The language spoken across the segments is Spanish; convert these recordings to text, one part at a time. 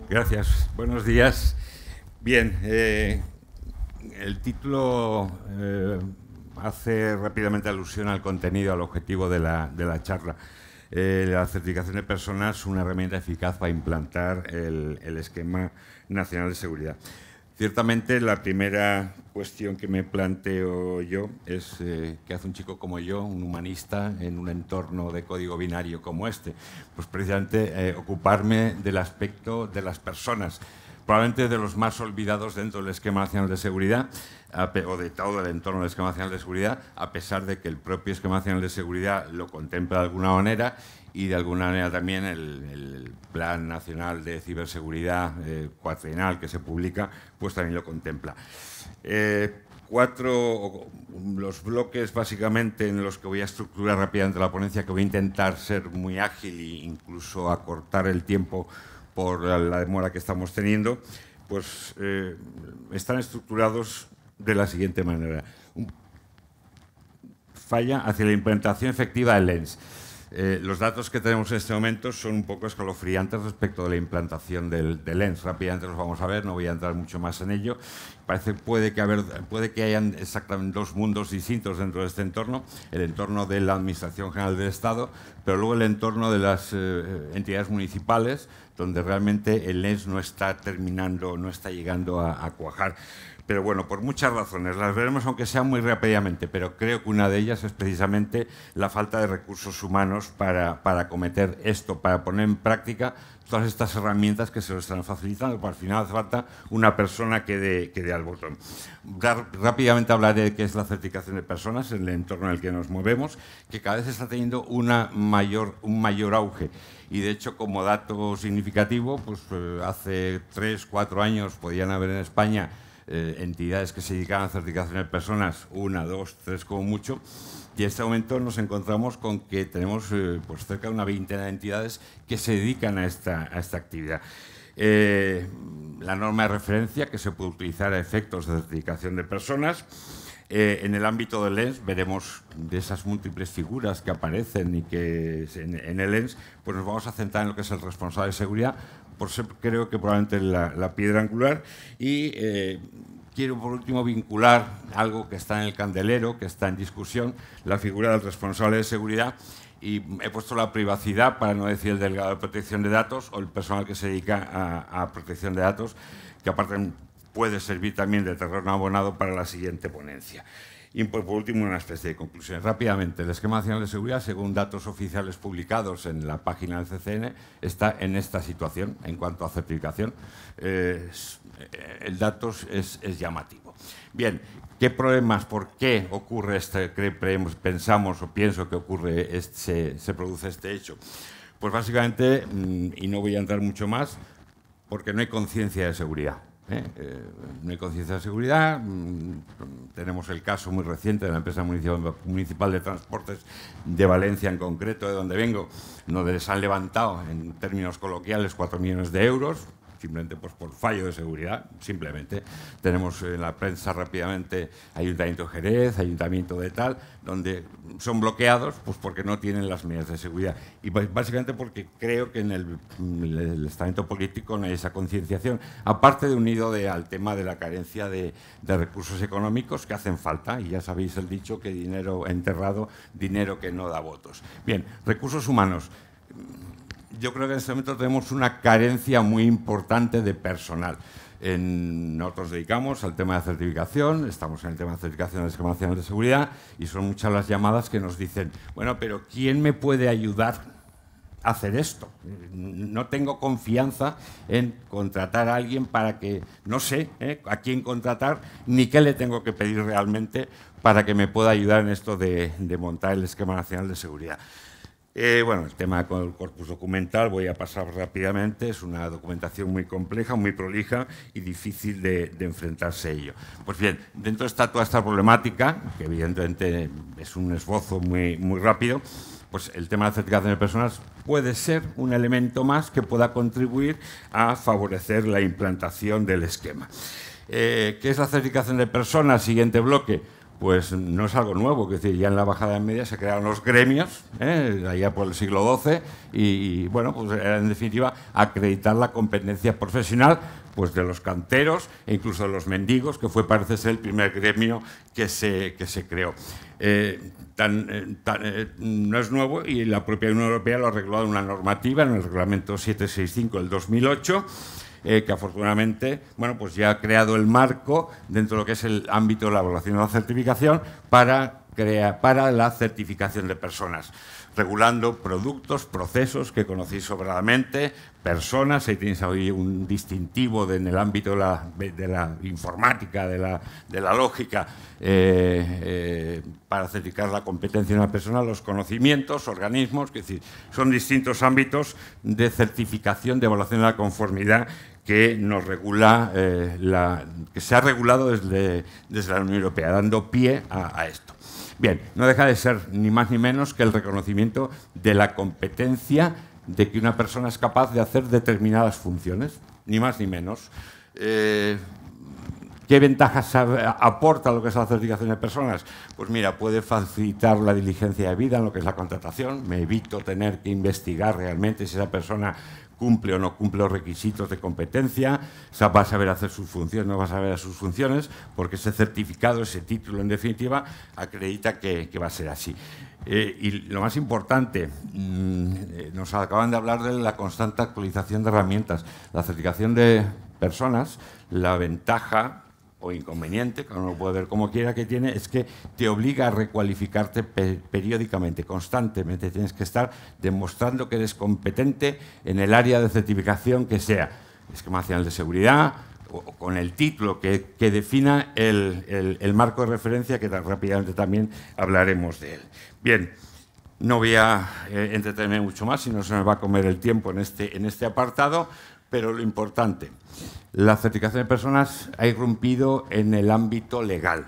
Gracias. Buenos días. Bien, el título hace rápidamente alusión al contenido, al objetivo de la charla. La certificación de personas es una herramienta eficaz para implantar el Esquema Nacional de Seguridad. Ciertamente, la primera cuestión que me planteo yo es ¿qué hace un chico como yo, un humanista, en un entorno de código binario como este? Pues precisamente ocuparme del aspecto de las personas, probablemente de los más olvidados dentro del Esquema Nacional de Seguridad, o de todo el entorno del Esquema Nacional de Seguridad, a pesar de que el propio Esquema Nacional de Seguridad lo contempla de alguna manera, y de alguna manera también el Plan Nacional de Ciberseguridad cuatrienal que se publica, pues también lo contempla. Los bloques básicamente en los que voy a estructurar rápidamente la ponencia, que voy a intentar ser muy ágil e incluso acortar el tiempo por la demora que estamos teniendo, pues están estructurados de la siguiente manera. Falla hacia la implementación efectiva del LENS. Los datos que tenemos en este momento son un poco escalofriantes respecto de la implantación del LENS. Rápidamente los vamos a ver, no voy a entrar mucho más en ello. Puede que hayan exactamente dos mundos distintos dentro de este entorno: el entorno de la Administración General del Estado, pero luego el entorno de las entidades municipales, donde realmente el LENS no está terminando, no está llegando a cuajar. Pero bueno, por muchas razones, las veremos aunque sea muy rápidamente, pero creo que una de ellas es precisamente la falta de recursos humanos para acometer esto, para poner en práctica todas estas herramientas que se lo están facilitando, porque al final hace falta una persona que dé al botón. Rápidamente hablaré de qué es la certificación de personas en el entorno en el que nos movemos, que cada vez está teniendo un mayor auge. Y de hecho, como dato significativo, pues hace 3 o 4 años podían haber en España entidades que se dedican a certificación de personas, 1, 2, 3 como mucho, y en este momento nos encontramos con que tenemos pues cerca de una veintena de entidades que se dedican a esta actividad. La norma de referencia que se puede utilizar a efectos de certificación de personas. En el ámbito del LENS veremos de esas múltiples figuras que aparecen y que en el LENS, pues nos vamos a centrar en lo que es el responsable de seguridad, por ser, creo que probablemente la piedra angular, y quiero por último vincular algo que está en el candelero, que está en discusión, la figura del responsable de seguridad, y he puesto la privacidad, para no decir el delegado de protección de datos o el personal que se dedica a protección de datos, que aparte puede servir también de terreno abonado para la siguiente ponencia. Y por último, una especie de conclusión. Rápidamente, el Esquema Nacional de Seguridad, según datos oficiales publicados en la página del CCN, está en esta situación en cuanto a certificación. El dato es llamativo. Bien, ¿qué problemas, por qué ocurre pensamos o pienso que ocurre se produce este hecho? Pues básicamente, y no voy a entrar mucho más, porque no hay conciencia de seguridad. No hay conciencia de seguridad. Tenemos el caso muy reciente de la empresa municipal de transportes de Valencia, en concreto, de donde vengo, donde les han levantado, en términos coloquiales, 4 millones de euros, simplemente pues, por fallo de seguridad. Simplemente tenemos en la prensa rápidamente Ayuntamiento de Jerez, Ayuntamiento de tal, donde son bloqueados pues, porque no tienen las medidas de seguridad. Y básicamente porque creo que en el estamento político no hay esa concienciación, aparte de unido al tema de la carencia de recursos económicos que hacen falta. Y ya sabéis el dicho que dinero enterrado, dinero que no da votos. Bien, recursos humanos. Yo creo que en este momento tenemos una carencia muy importante de personal. Nosotros dedicamos al tema de certificación, estamos en el tema de certificación del Esquema Nacional de Seguridad, y son muchas las llamadas que nos dicen, bueno, pero ¿quién me puede ayudar a hacer esto? No tengo confianza en contratar a alguien para que, no sé a quién contratar, ni qué le tengo que pedir realmente para que me pueda ayudar en esto de montar el Esquema Nacional de Seguridad. Bueno, el tema con el corpus documental voy a pasar rápidamente. Es una documentación muy compleja, muy prolija y difícil de enfrentarse a ello. Pues bien, dentro está toda esta problemática, que evidentemente es un esbozo muy rápido. Pues el tema de la certificación de personas puede ser un elemento más que pueda contribuir a favorecer la implantación del esquema. ¿Qué es la certificación de personas? Siguiente bloque. pues no es algo nuevo. Es decir, ya en la Baja Edad Media se crearon los gremios, allá por el siglo XII, y bueno, pues era en definitiva acreditar la competencia profesional pues de los canteros e incluso de los mendigos, que fue, parece ser, el primer gremio que se creó. No es nuevo, y la propia Unión Europea lo ha regulado en una normativa, en el Reglamento 765 del 2008, que afortunadamente, bueno, pues ya ha creado el marco dentro de lo que es el ámbito de la evaluación y la certificación para la certificación de personas, regulando productos, procesos que conocéis sobradamente, personas. Ahí tenéis hoy un distintivo en el ámbito de la informática, de la lógica, para certificar la competencia de una persona, los conocimientos, organismos, es decir, son distintos ámbitos de certificación, de evaluación de la conformidad que nos regula, que se ha regulado desde la Unión Europea, dando pie a esto. Bien, no deja de ser ni más ni menos que el reconocimiento de la competencia de que una persona es capaz de hacer determinadas funciones, ni más ni menos. ¿Qué ventajas aporta lo que es la certificación de personas? Pues mira, puede facilitar la diligencia de vida en lo que es la contratación. Me evito tener que investigar realmente si esa persona cumple o no cumple los requisitos de competencia, va a saber hacer sus funciones, no va a saber hacer sus funciones, porque ese certificado, ese título, en definitiva, acredita que va a ser así. Y lo más importante, nos acaban de hablar de la constante actualización de herramientas. La certificación de personas, la ventaja o inconveniente, cada uno lo puede ver como quiera, que tiene, es que te obliga a recualificarte periódicamente, constantemente. Tienes que estar demostrando que eres competente en el área de certificación que sea. Esquema nacional de seguridad, o con el título que defina el marco de referencia, que rápidamente también hablaremos de él. Bien, no voy a entretenerme mucho más, si no se nos va a comer el tiempo en este apartado, pero lo importante, la certificación de personas ha irrumpido en el ámbito legal.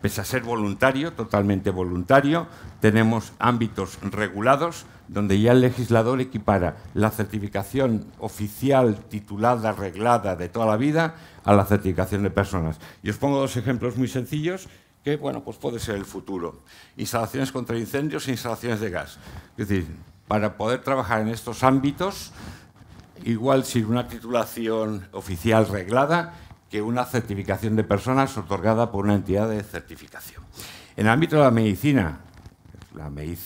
Pese a ser voluntario, totalmente voluntario, tenemos ámbitos regulados donde ya el legislador equipara la certificación oficial, titulada, reglada de toda la vida, a la certificación de personas. Y os pongo dos ejemplos muy sencillos que, bueno, pues puede ser el futuro. Instalaciones contra incendios e instalaciones de gas. Es decir, para poder trabajar en estos ámbitos, igual sin una titulación oficial reglada que una certificación de personas otorgada por una entidad de certificación. En el ámbito de la medicina,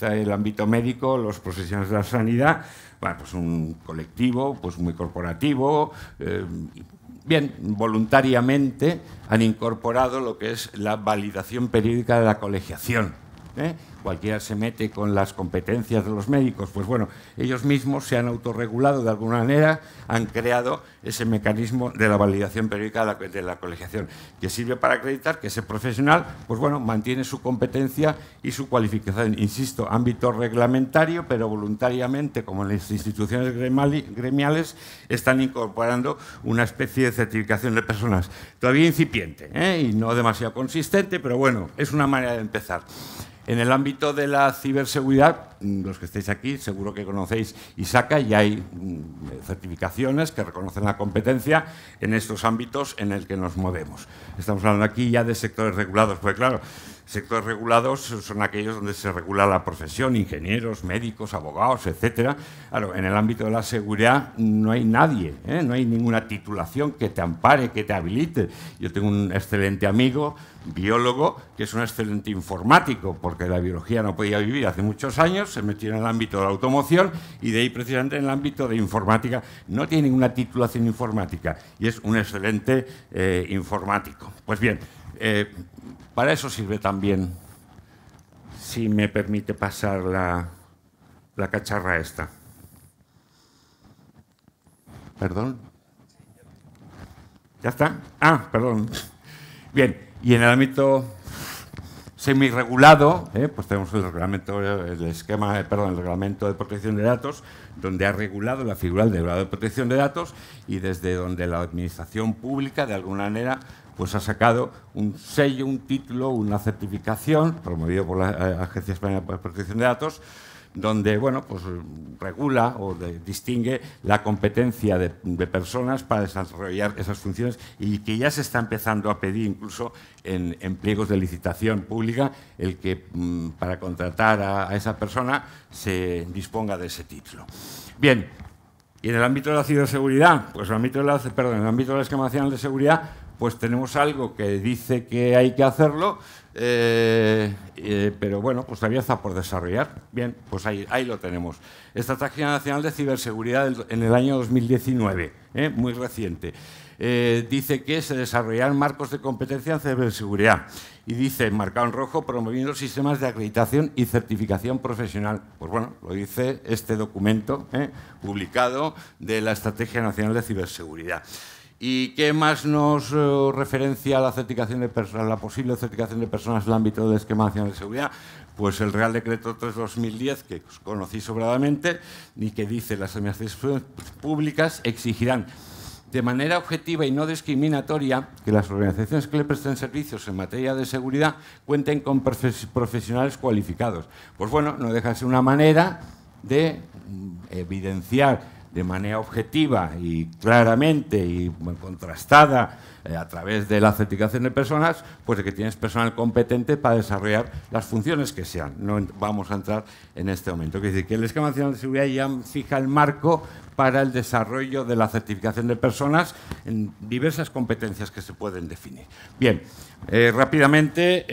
el ámbito médico, los profesionales de la sanidad, bueno, pues un colectivo pues muy corporativo, bien, voluntariamente han incorporado lo que es la validación periódica de la colegiación. Cualquiera se mete con las competencias de los médicos, pues bueno, ellos mismos se han autorregulado de alguna manera, han creado ese mecanismo de la validación periódica de la colegiación, que sirve para acreditar que ese profesional, pues bueno, mantiene su competencia y su cualificación. Insisto, ámbito reglamentario, pero voluntariamente, como en las instituciones gremiales, están incorporando una especie de certificación de personas. Todavía incipiente, y no demasiado consistente, pero bueno, es una manera de empezar. En el ámbito de la ciberseguridad, los que estáis aquí seguro que conocéis ISACA, y hay certificaciones que reconocen la competencia en estos ámbitos en el que nos movemos. Estamos hablando aquí ya de sectores regulados, porque claro, sectores regulados son aquellos donde se regula la profesión, ingenieros, médicos, abogados, etcétera. Claro, en el ámbito de la seguridad no hay nadie, no hay ninguna titulación que te ampare, que te habilite. Yo tengo un excelente amigo, biólogo, que es un excelente informático, porque la biología no podía vivir hace muchos años, se metió en el ámbito de la automoción y de ahí precisamente en el ámbito de informática. No tiene ninguna titulación informática y es un excelente informático. Pues bien, para eso sirve también, si me permite pasar la cacharra esta. ¿Perdón? ¿Ya está? Ah, perdón. Bien, y en el ámbito semirregulado, pues tenemos el reglamento, el reglamento de protección de datos, donde ha regulado la figura del delegado de protección de datos y desde donde la administración pública, de alguna manera, pues ha sacado un sello, un título, una certificación, promovido por la Agencia Española de Protección de Datos, donde bueno, pues, regula o distingue la competencia de personas para desarrollar esas funciones y que ya se está empezando a pedir incluso en pliegos de licitación pública el que para contratar a esa persona se disponga de ese título. Bien, y en el ámbito de la ciberseguridad, pues en el ámbito del Esquema Nacional de Seguridad, pues tenemos algo que dice que hay que hacerlo, pero bueno, pues todavía está por desarrollar. Bien, pues ahí lo tenemos. Estrategia Nacional de Ciberseguridad en el año 2019, muy reciente. Dice que se desarrollarán marcos de competencia en ciberseguridad. Y dice, marcado en rojo, promoviendo sistemas de acreditación y certificación profesional. Pues bueno, lo dice este documento publicado de la Estrategia Nacional de Ciberseguridad. ¿Y qué más nos referencia a la certificación de personas, la posible certificación de personas en el ámbito del Esquema Nacional de Seguridad? Pues el Real Decreto 3/2010, que conocí sobradamente, y que dice las administraciones públicas exigirán de manera objetiva y no discriminatoria que las organizaciones que le presten servicios en materia de seguridad cuenten con profesionales cualificados. Pues bueno, no deja de ser una manera de evidenciar de manera objetiva y claramente y contrastada a través de la certificación de personas, pues de que tienes personal competente para desarrollar las funciones que sean. No vamos a entrar en este momento. Es decir, que el Esquema Nacional de Seguridad ya fija el marco para el desarrollo de la certificación de personas en diversas competencias que se pueden definir. Bien, rápidamente,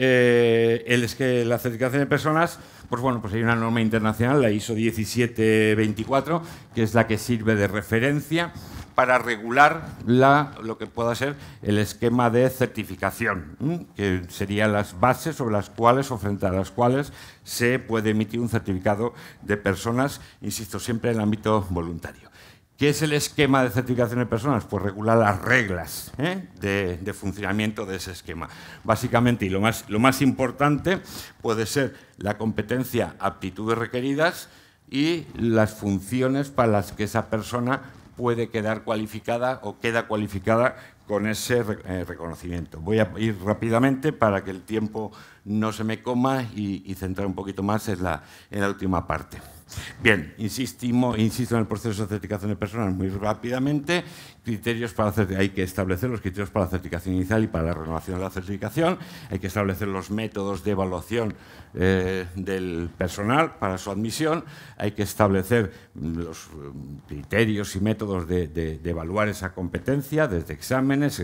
la certificación de personas, pues bueno, pues hay una norma internacional, la ISO 17024, que es la que sirve de referencia para regular lo que pueda ser el esquema de certificación, que serían las bases sobre las cuales o frente a las cuales se puede emitir un certificado de personas, insisto, siempre en el ámbito voluntario. ¿Qué es el esquema de certificación de personas? Pues regula las reglas de funcionamiento de ese esquema. Básicamente, y lo más importante, puede ser la competencia, aptitudes requeridas y las funciones para las que esa persona puede quedar cualificada o queda cualificada con ese reconocimiento. Voy a ir rápidamente para que el tiempo no se me coma y centrar un poquito más en la última parte. Bien, insisto en el proceso de certificación de personas muy rápidamente. Criterios para hay que establecer los criterios para la certificación inicial y para la renovación de la certificación. Hay que establecer los métodos de evaluación del personal para su admisión. Hay que establecer los criterios y métodos de evaluar esa competencia, desde exámenes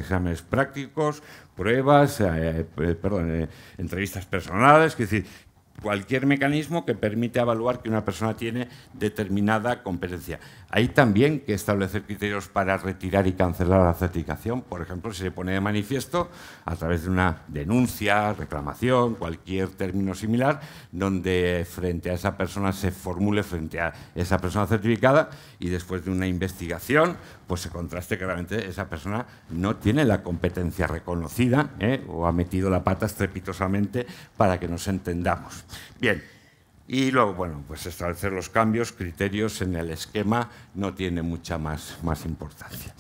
prácticos, pruebas, entrevistas personales, es decir, cualquier mecanismo que permite evaluar que una persona tiene determinada competencia. Hay también que establecer criterios para retirar y cancelar la certificación. Por ejemplo, si se pone de manifiesto a través de una denuncia, reclamación, cualquier término similar, donde frente a esa persona se formule frente a esa persona certificada y después de una investigación pues se contraste claramente esa persona no tiene la competencia reconocida o ha metido la pata estrepitosamente para que nos entendamos. Bien, y luego, bueno, pues establecer los cambios, criterios en el esquema no tiene mucha más importancia.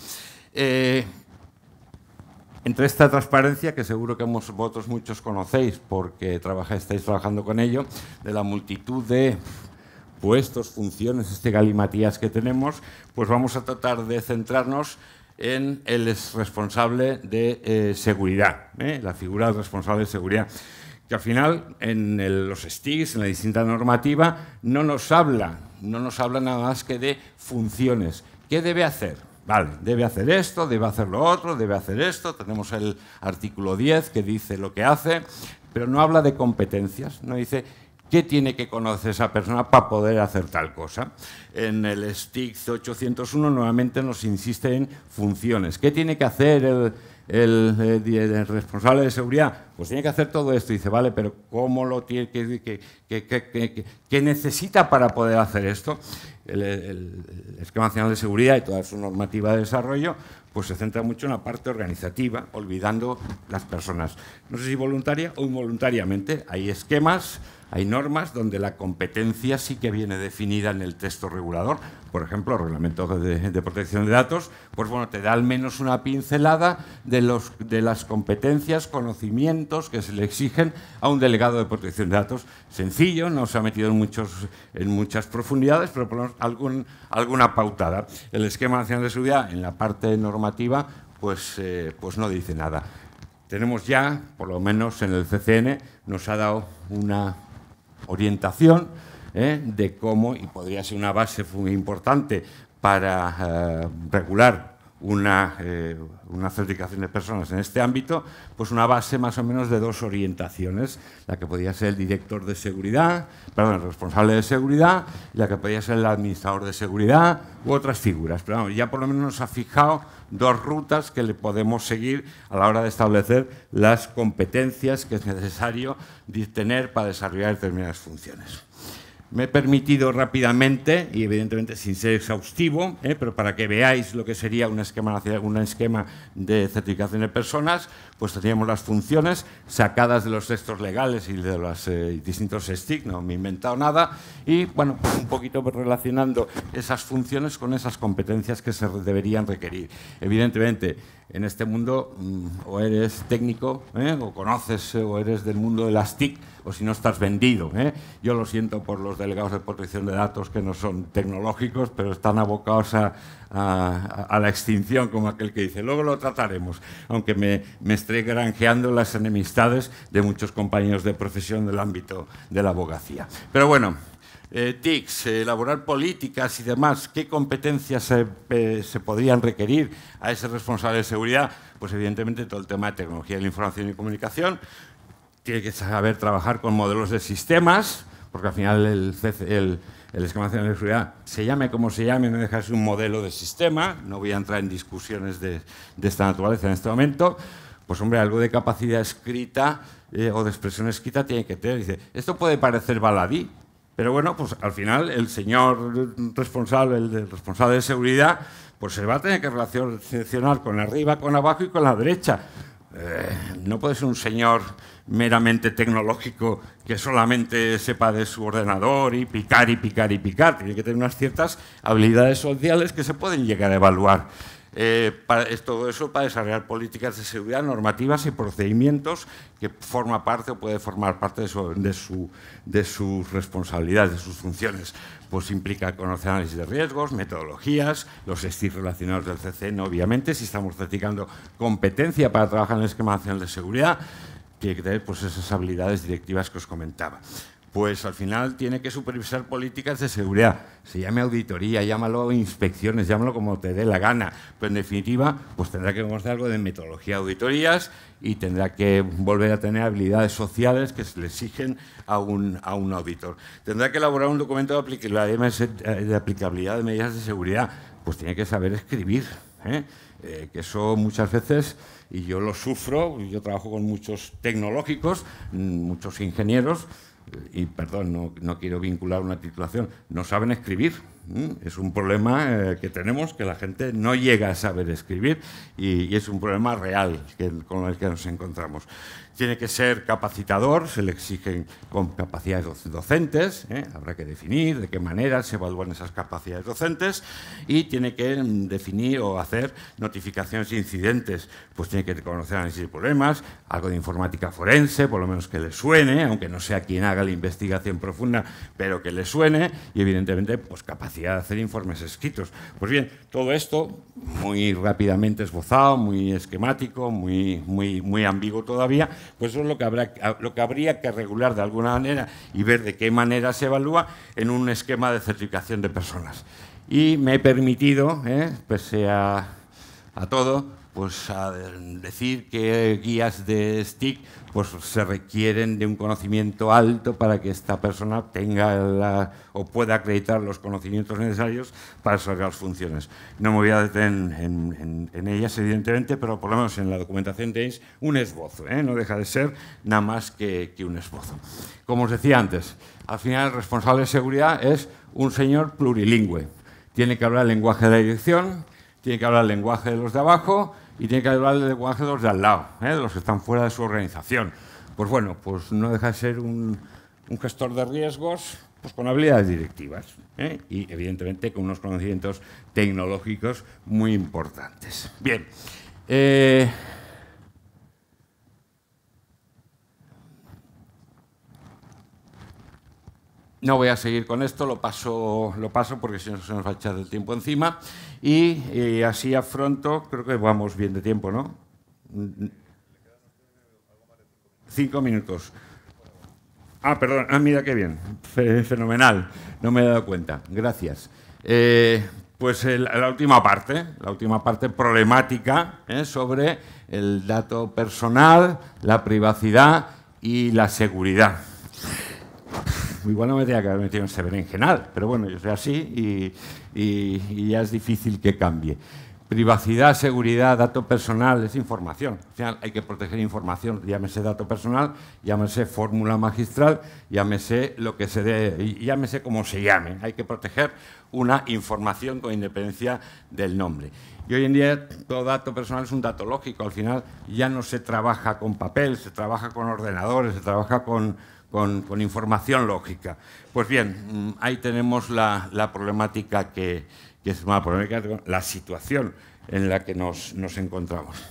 Entre esta transparencia, que seguro que vosotros muchos conocéis porque estáis trabajando con ello, de la multitud de puestos, funciones, galimatías que tenemos, pues vamos a tratar de centrarnos en el responsable de seguridad, la figura del responsable de seguridad, que al final en los STIGs, en la distinta normativa, no nos habla nada más que de funciones. ¿Qué debe hacer? Vale, debe hacer esto, debe hacer lo otro, debe hacer esto. Tenemos el artículo 10 que dice lo que hace, pero no habla de competencias, no dice qué tiene que conocer esa persona para poder hacer tal cosa. En el STIG 801 nuevamente nos insiste en funciones. ¿Qué tiene que hacer el responsable de seguridad? Pues tiene que hacer todo esto. Y dice, vale, pero ¿cómo lo tiene qué necesita para poder hacer esto? El Esquema Nacional de Seguridad y toda su normativa de desarrollo pues se centra mucho en la parte organizativa, olvidando las personas. No sé si voluntaria o involuntariamente. Hay esquemas, Hay normas donde la competencia sí que viene definida en el texto regulador. Por ejemplo, el Reglamento de Protección de Datos, pues bueno, te da al menos una pincelada de las competencias, conocimientos que se le exigen a un delegado de protección de datos. Sencillo, no se ha metido en muchas profundidades, pero por lo menos alguna pautada. El Esquema Nacional de Seguridad, en la parte normativa, pues no dice nada. Tenemos ya, por lo menos en el CCN, nos ha dado una orientación de cómo, y podría ser una base muy importante para regular una certificación de personas en este ámbito, pues una base más o menos de 2 orientaciones, la que podría ser el director de seguridad, perdón, el responsable de seguridad, y la que podría ser el administrador de seguridad u otras figuras. Pero vamos, ya por lo menos nos ha fijado 2 rutas que le podemos seguir a la hora de establecer las competencias que es necesario tener para desarrollar determinadas funciones. Me he permitido rápidamente, y evidentemente sin ser exhaustivo, pero para que veáis lo que sería un esquema de certificación de personas, pues teníamos las funciones sacadas de los textos legales y de los distintos STIC, no me he inventado nada, y bueno, pues un poquito relacionando esas funciones con esas competencias que se deberían requerir. Evidentemente, en este mundo o eres técnico o conoces o eres del mundo de las TIC, o si no estás vendido. Yo lo siento por los delegados de protección de datos que no son tecnológicos, pero están abocados a la extinción, como aquel que dice. Luego lo trataremos, aunque me estoy granjeando las enemistades de muchos compañeros de profesión del ámbito de la abogacía. Pero bueno, TICs, elaborar políticas y demás, ¿qué competencias se podrían requerir a ese responsable de seguridad? Pues evidentemente todo el tema de tecnología de la información y comunicación. Tiene que saber trabajar con modelos de sistemas, porque al final el Esquema Nacional de Seguridad, se llame como se llame, no deja de ser un modelo de sistema. No voy a entrar en discusiones de esta naturaleza en este momento. Pues hombre, algo de capacidad escrita o de expresión escrita tiene que tener. Dice, esto puede parecer baladí, pero bueno, pues al final el señor responsable, el responsable de seguridad, pues se va a tener que relacionar con arriba, con abajo y con la derecha. No puede ser un señor meramente tecnológico que solamente sepa de su ordenador y picar y picar y picar. Tiene que tener unas ciertas habilidades sociales que se pueden llegar a evaluar. Todo eso para desarrollar políticas de seguridad, normativas y procedimientos que forma parte o puede formar parte de sus responsabilidades, de sus funciones. Pues implica conocer análisis de riesgos, metodologías, los STIC relacionados del CCN, obviamente, si estamos certificando competencia para trabajar en el Esquema Nacional de Seguridad, tiene que tener pues, esas habilidades directivas que os comentaba. Pues al final tiene que supervisar políticas de seguridad. Se llame auditoría, llámalo inspecciones, llámalo como te dé la gana. Pero en definitiva, pues tendrá que conocer algo de metodología de auditorías y tendrá que volver a tener habilidades sociales que se le exigen a un auditor. Tendrá que elaborar un documento de aplicabilidad de medidas de seguridad. Pues tiene que saber escribir, que eso muchas veces, y yo lo sufro, yo trabajo con muchos tecnológicos, muchos ingenieros, y perdón, no quiero vincular una titulación, no saben escribir. Es un problema que tenemos, que la gente no llega a saber escribir y es un problema real con el que nos encontramos. Tiene que ser capacitador, se le exigen con capacidades docentes, habrá que definir de qué manera se evalúan esas capacidades docentes y tiene que definir o hacer notificaciones de incidentes, pues tiene que conocer análisis de problemas, algo de informática forense, por lo menos que le suene, aunque no sea quien haga la investigación profunda, pero que le suene y evidentemente pues capacidad de hacer informes escritos. Pues bien, todo esto muy rápidamente esbozado, muy esquemático, muy ambiguo todavía, pues eso es lo que habría que regular de alguna manera y ver de qué manera se evalúa en un esquema de certificación de personas. Y me he permitido, pese a todo, pues a decir que guías de STIC pues se requieren de un conocimiento alto para que esta persona tenga o pueda acreditar los conocimientos necesarios para desarrollar las funciones. No me voy a detener en ellas, evidentemente, pero por lo menos en la documentación tenéis un esbozo, no deja de ser nada más que un esbozo. Como os decía antes, al final el responsable de seguridad es un señor plurilingüe. Tiene que hablar el lenguaje de la dirección, tiene que hablar el lenguaje de los de abajo y tiene que hablar el lenguaje de los de al lado, de los que están fuera de su organización. Pues bueno, pues no deja de ser un un gestor de riesgos pues con habilidades directivas y, evidentemente, con unos conocimientos tecnológicos muy importantes. Bien. No voy a seguir con esto, lo paso porque si no se nos va a echar el tiempo encima. Y así afronto, creo que vamos bien de tiempo, ¿no? 5 minutos. Ah, perdón, mira qué bien, fenomenal, no me he dado cuenta, gracias. Pues la última parte problemática sobre el dato personal, la privacidad y la seguridad. Igual no me tenía que haber metido en ese berenjenal, pero bueno, yo soy así y ya es difícil que cambie. Privacidad, seguridad, dato personal, es información. Al final hay que proteger información, llámese dato personal, llámese fórmula magistral, llámese lo que se dé, llámese como se llame. Hay que proteger una información con independencia del nombre. Y hoy en día todo dato personal es un dato lógico. Al final ya no se trabaja con papel, se trabaja con ordenadores, se trabaja con información lógica. Pues bien, ahí tenemos la problemática que es una problemática, la situación en la que nos encontramos.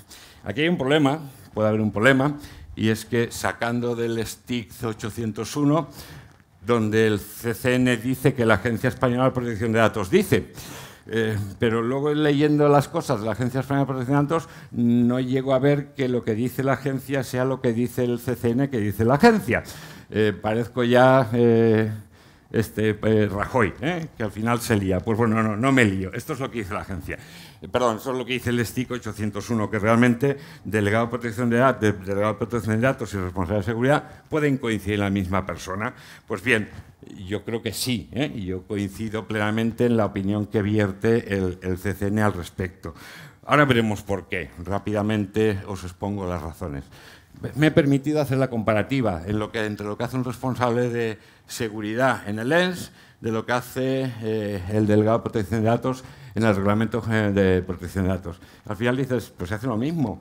Aquí hay un problema, puede haber un problema, y es que sacando del STIC 801, donde el CCN dice que la Agencia Española de Protección de Datos dice, pero luego leyendo las cosas de la Agencia Española de Protección de Datos no llego a ver que lo que dice la agencia sea lo que dice el CCN que dice la agencia. Parezco ya Rajoy, que al final se lía. Pues bueno, no me lío. Esto es lo que dice la agencia. Perdón, eso es lo que dice el STIC 801, que realmente delegado de protección de datos y responsable de seguridad pueden coincidir en la misma persona. Pues bien, yo creo que sí, y yo coincido plenamente en la opinión que vierte el CCN al respecto. Ahora veremos por qué. Rápidamente os expongo las razones. Me he permitido hacer la comparativa entre lo que hace un responsable de seguridad en el ENS de lo que hace el delegado de protección de datos en el reglamento de protección de datos. Al final dices, pues se hace lo mismo.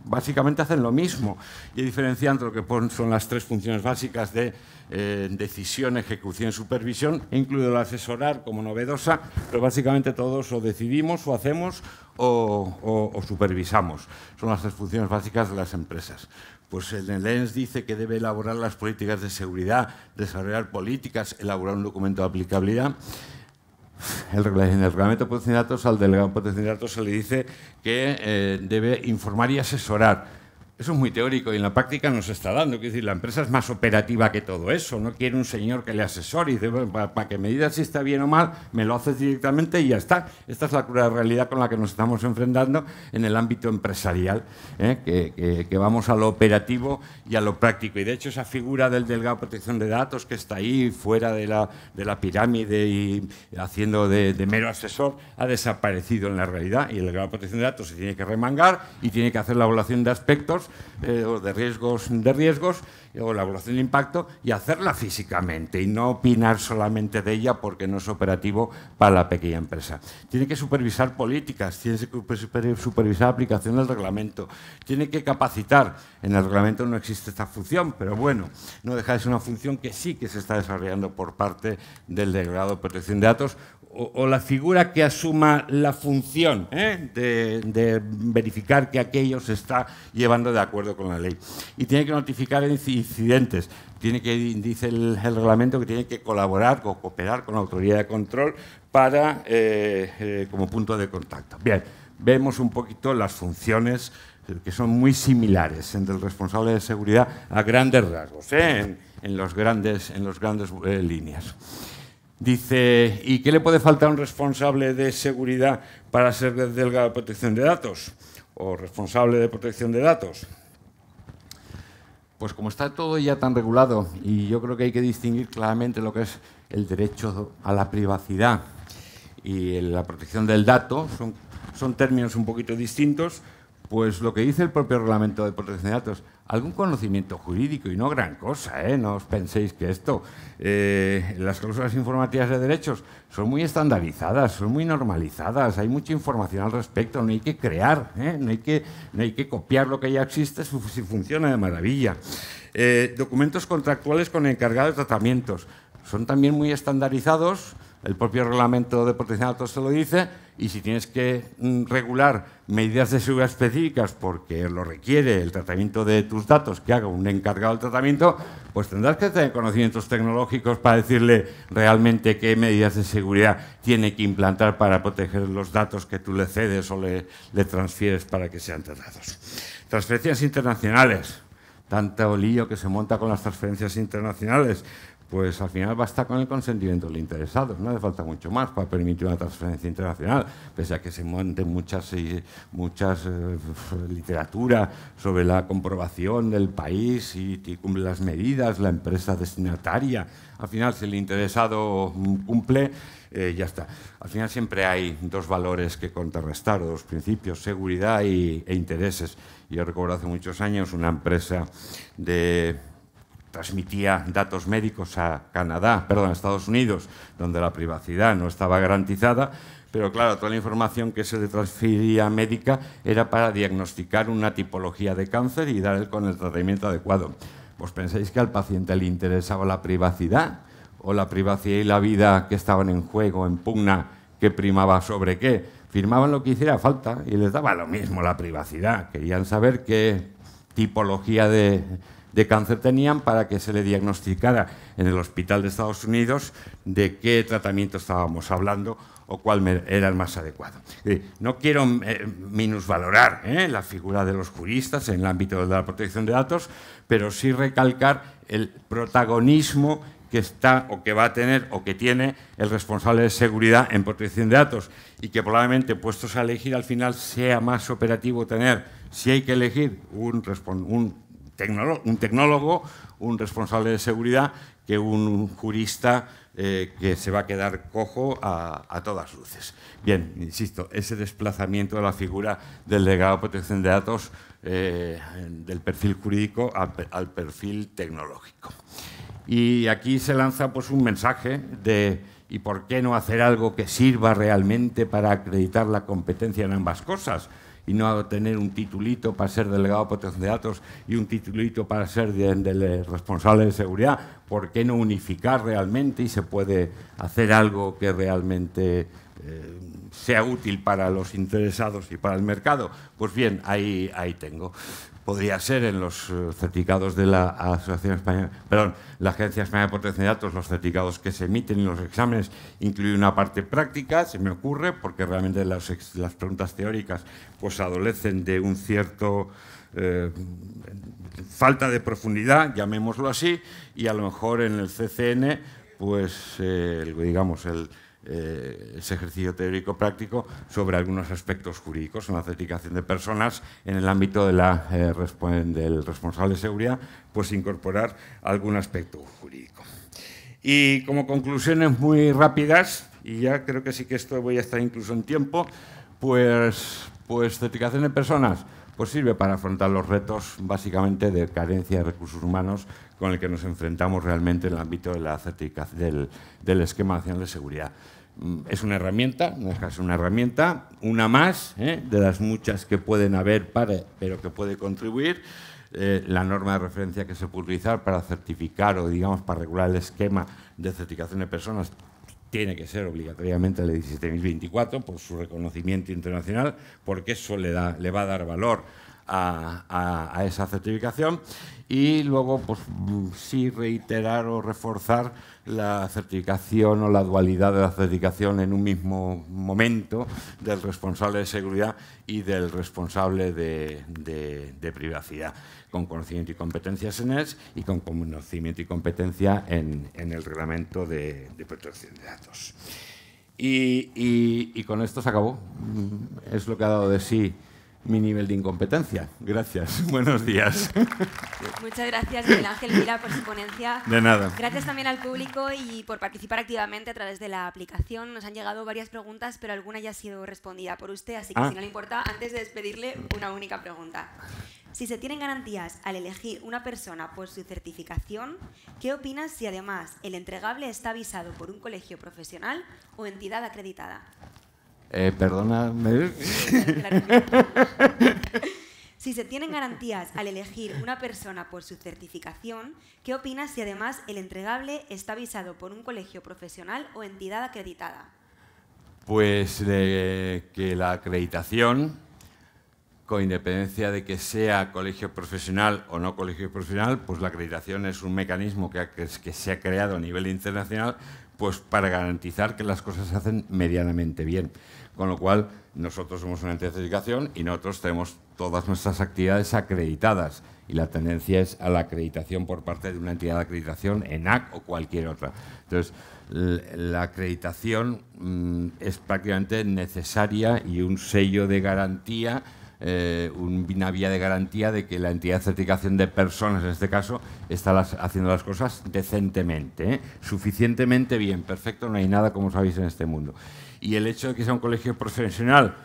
Básicamente hacen lo mismo. Y diferenciando lo que son las 3 funciones básicas de decisión, ejecución y supervisión, he incluido el asesorar como novedosa, pero básicamente todos o decidimos o hacemos o supervisamos. Son las 3 funciones básicas de las empresas. Pues el ENS dice que debe elaborar las políticas de seguridad, desarrollar políticas, elaborar un documento de aplicabilidad. En el reglamento de protección de datos, al delegado de protección de datos se le dice que debe informar y asesorar. Eso es muy teórico y en la práctica no se está dando. Quiero decir, la empresa es más operativa que todo eso. No quiere un señor que le asesore y dice, bueno, para que me digas si está bien o mal, me lo haces directamente y ya está. Esta es la cruda realidad con la que nos estamos enfrentando en el ámbito empresarial, que vamos a lo operativo y a lo práctico. Y de hecho esa figura del delegado de protección de datos que está ahí fuera de la pirámide y haciendo de mero asesor ha desaparecido en la realidad y el delegado de protección de datos se tiene que remangar y tiene que hacer la evaluación de aspectos o de riesgos o la evaluación de impacto y hacerla físicamente y no opinar solamente de ella porque no es operativo para la pequeña empresa. Tiene que supervisar políticas, tiene que supervisar la aplicación del reglamento, tiene que capacitar. En el reglamento no existe esta función, pero bueno, no deja de ser una función que sí que se está desarrollando por parte del delegado de protección de datos o la figura que asuma la función de verificar que aquello se está llevando de acuerdo con la ley. Y tiene que notificar incidentes. Dice el reglamento que tiene que colaborar o cooperar con la autoridad de control para, como punto de contacto. Bien, vemos un poquito las funciones que son muy similares entre el responsable de seguridad a grandes rasgos, en los grandes líneas. Dice, ¿y qué le puede faltar a un responsable de seguridad para ser delegado de protección de datos? ¿O responsable de protección de datos? Pues como está todo ya tan regulado, y yo creo que hay que distinguir claramente lo que es el derecho a la privacidad y la protección del dato, son términos un poquito distintos, pues lo que dice el propio reglamento de protección de datos, algún conocimiento jurídico y no gran cosa, no os penséis que esto. Las cláusulas informativas de derechos son muy estandarizadas, son muy normalizadas, hay mucha información al respecto, no hay que crear, no hay que copiar lo que ya existe si funciona de maravilla. Documentos contractuales con el encargado de tratamientos. Son también muy estandarizados, el propio reglamento de protección de datos te lo dice, y si tienes que regular medidas de seguridad específicas porque lo requiere el tratamiento de tus datos que haga un encargado del tratamiento, pues tendrás que tener conocimientos tecnológicos para decirle realmente qué medidas de seguridad tiene que implantar para proteger los datos que tú le cedes o le transfieres para que sean tratados. Transferencias internacionales. Tanto lío que se monta con las transferencias internacionales. Pues al final basta con el consentimiento del interesado, no hace falta mucho más para permitir una transferencia internacional, pese a que se monte muchas literatura sobre la comprobación del país y cumple las medidas, la empresa destinataria. Al final, si el interesado cumple, ya está. Al final siempre hay dos valores que contrarrestar, o dos principios, seguridad e intereses. Yo recuerdo hace muchos años una empresa transmitía datos médicos a Estados Unidos, donde la privacidad no estaba garantizada, pero claro, toda la información que se le transfería médica era para diagnosticar una tipología de cáncer y dar con el tratamiento adecuado. ¿Vos pensáis que al paciente le interesaba la privacidad? ¿O la privacidad y la vida que estaban en juego, en pugna, que primaba sobre qué? Firmaban lo que hiciera falta y les daba lo mismo la privacidad. Querían saber qué tipología de cáncer tenían para que se le diagnosticara en el hospital de Estados Unidos de qué tratamiento estábamos hablando o cuál era el más adecuado. No quiero minusvalorar la figura de los juristas en el ámbito de la protección de datos, pero sí recalcar el protagonismo que está o que va a tener o que tiene el responsable de seguridad en protección de datos y que probablemente, puestos a elegir, al final sea más operativo tener, si hay que elegir, un tecnólogo, un responsable de seguridad, que un jurista que se va a quedar cojo a todas luces. Bien, insisto, ese desplazamiento de la figura del delegado de protección de datos del perfil jurídico al perfil tecnológico. Y aquí se lanza pues, un mensaje de ¿y por qué no hacer algo que sirva realmente para acreditar la competencia en ambas cosas? Y no tener un titulito para ser delegado de protección de datos y un titulito para ser del responsable de seguridad. ¿Por qué no unificar realmente y se puede hacer algo que realmente sea útil para los interesados y para el mercado? Pues bien, ahí tengo. Podría ser en los certificados de la Asociación Española, perdón, la Agencia Española de Protección de Datos, los certificados que se emiten en los exámenes incluyen una parte práctica, se me ocurre, porque realmente las preguntas teóricas pues adolecen de un cierto falta de profundidad, llamémoslo así, y a lo mejor en el CCN, pues digamos ese ejercicio teórico práctico sobre algunos aspectos jurídicos en la certificación de personas en el ámbito de del responsable de seguridad, pues incorporar algún aspecto jurídico. Y como conclusiones muy rápidas, y ya creo que sí que esto voy a estar incluso en tiempo, pues certificación de personas pues sirve para afrontar los retos básicamente de carencia de recursos humanos con el que nos enfrentamos realmente en el ámbito de la certificación del esquema nacional de seguridad. Es una herramienta, no deja de ser una herramienta, una más de las muchas que pueden haber, pero que puede contribuir. La norma de referencia que se puede utilizar para certificar o, digamos, para regular el esquema de certificación de personas tiene que ser obligatoriamente la 17.024 por su reconocimiento internacional, porque eso le va a dar valor a esa certificación. Y luego, pues sí, reiterar o reforzar la certificación o la dualidad de la certificación en un mismo momento del responsable de seguridad y del responsable de privacidad, con conocimiento y competencias en ES y con conocimiento y competencia en el reglamento de protección de datos. Y con esto se acabó. Es lo que ha dado de sí mi nivel de incompetencia. Gracias. Buenos días. Muchas gracias, Miguel Ángel Vila, por su ponencia. De nada. Gracias también al público y por participar activamente a través de la aplicación. Nos han llegado varias preguntas, pero alguna ya ha sido respondida por usted, así que si no le importa, antes de despedirle, una única pregunta. Si se tienen garantías al elegir una persona por su certificación, ¿qué opinas si además el entregable está avisado por un colegio profesional o entidad acreditada? Perdóname. Si se tienen garantías al elegir una persona por su certificación, ¿qué opinas si además el entregable está avisado por un colegio profesional o entidad acreditada? Pues que la acreditación, con independencia de que sea colegio profesional o no colegio profesional, pues la acreditación es un mecanismo que se ha creado a nivel internacional pues para garantizar que las cosas se hacen medianamente bien. Con lo cual, nosotros somos una entidad de certificación y nosotros tenemos todas nuestras actividades acreditadas. Y la tendencia es a la acreditación por parte de una entidad de acreditación, ENAC o cualquier otra. Entonces, la acreditación es prácticamente necesaria y un sello de garantía, una vía de garantía de que la entidad de certificación de personas, en este caso, está haciendo las cosas decentemente, suficientemente bien, perfecto, no hay nada como sabéis en este mundo. Y el hecho de que sea un colegio profesional,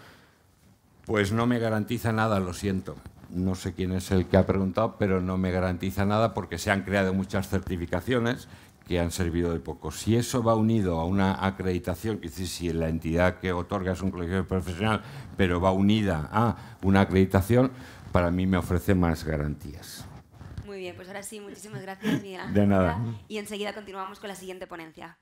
pues no me garantiza nada, lo siento. No sé quién es el que ha preguntado, pero no me garantiza nada porque se han creado muchas certificaciones que han servido de poco. Si eso va unido a una acreditación, que si la entidad que otorga es un colegio profesional, pero va unida a una acreditación, para mí me ofrece más garantías. Muy bien, pues ahora sí, muchísimas gracias, Miguel Ángel. De nada. Y enseguida continuamos con la siguiente ponencia.